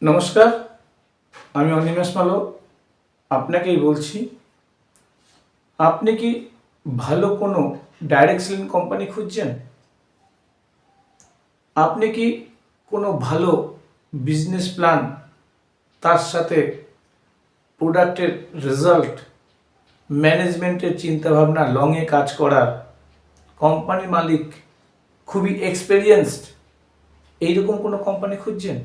নমস্কার, আমি অনিমেষ মালো আপনাকেই বলছি। আপনি কি ভালো কোনো ডাইরেক্ট সেলিং কোম্পানি খুঁজছেন? আপনি কি কোনো ভালো বিজনেস প্ল্যান, তার সাথে প্রোডাক্টের রেজাল্ট, ম্যানেজমেন্টের চিন্তাভাবনা, লংয়ে কাজ করার, কোম্পানি মালিক খুবই এক্সপেরিয়েন্সড, এইরকম কোনো কোম্পানি খুঁজছেন?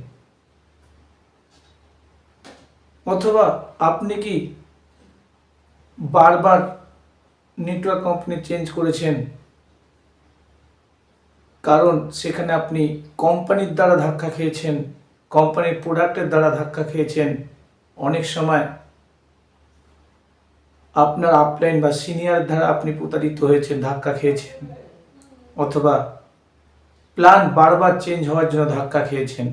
অথবা আপনি কি বারবার নেটওয়ার্ক কোম্পানি চেঞ্জ করেছেন, কারণ সেখানে আপনি কোম্পানির দ্বারা ধাক্কা খেয়েছেন, কোম্পানির প্রোডাক্টের দ্বারা ধাক্কা খেয়েছেন, অনেক সময় আপনার আপলাইন বা সিনিয়র দ্বারা আপনি প্রতারিত হয়েছেন, ধাক্কা খেয়েছেন, অথবা প্ল্যান বারবার চেঞ্জ হওয়ার জন্য ধাক্কা খেয়েছেন,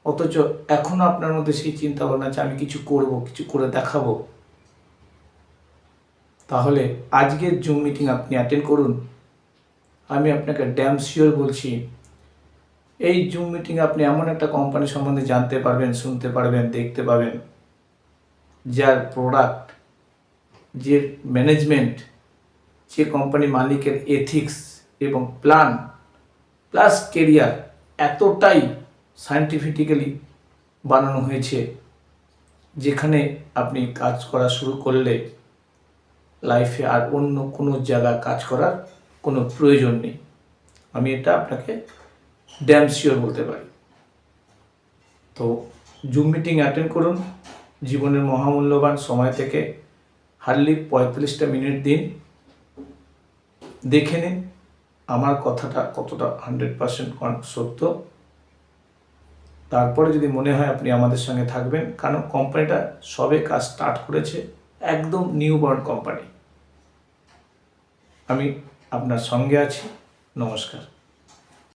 অথচ এখনও আপনার মধ্যে সেই চিন্তা ভাবনা আছে আমি কিছু করব, কিছু করে দেখাবো। তাহলে আজকের জুম মিটিং আপনি অ্যাটেন্ড করুন। আমি আপনাকে ড্যাম শিওর বলছি, এই জুম মিটিংয়ে আপনি এমন একটা কোম্পানি সম্বন্ধে জানতে পারবেন, শুনতে পারবেন, দেখতে পাবেন, যার প্রোডাক্ট, যে ম্যানেজমেন্ট, যে কোম্পানি মালিকের এথিক্স এবং প্ল্যান প্লাস কেরিয়ার এতটাই সায়েন্টিফিক্যালি বানানো হয়েছে, যেখানে আপনি কাজ করা শুরু করলে লাইফে আর অন্য কোনো জায়গায় কাজ করার কোনো প্রয়োজন নেই। আমি এটা আপনাকে ড্যাম শিওর বলতে পারি। তো জুম মিটিং অ্যাটেন্ড করুন, জীবনের মহামূল্যবান সময় থেকে হার্ডলি 45টা মিনিট দিন, দেখে নিন আমার কথাটা কতটা 100% সত্য। তারপরে যদি মনে হয় আপনি আমাদের সঙ্গে থাকবেন, কারণ কোম্পানিটা সবে কাজ স্টার্ট করেছে, একদম নিউ বর্ন কোম্পানি। আমি আপনার সঙ্গে আছি। নমস্কার।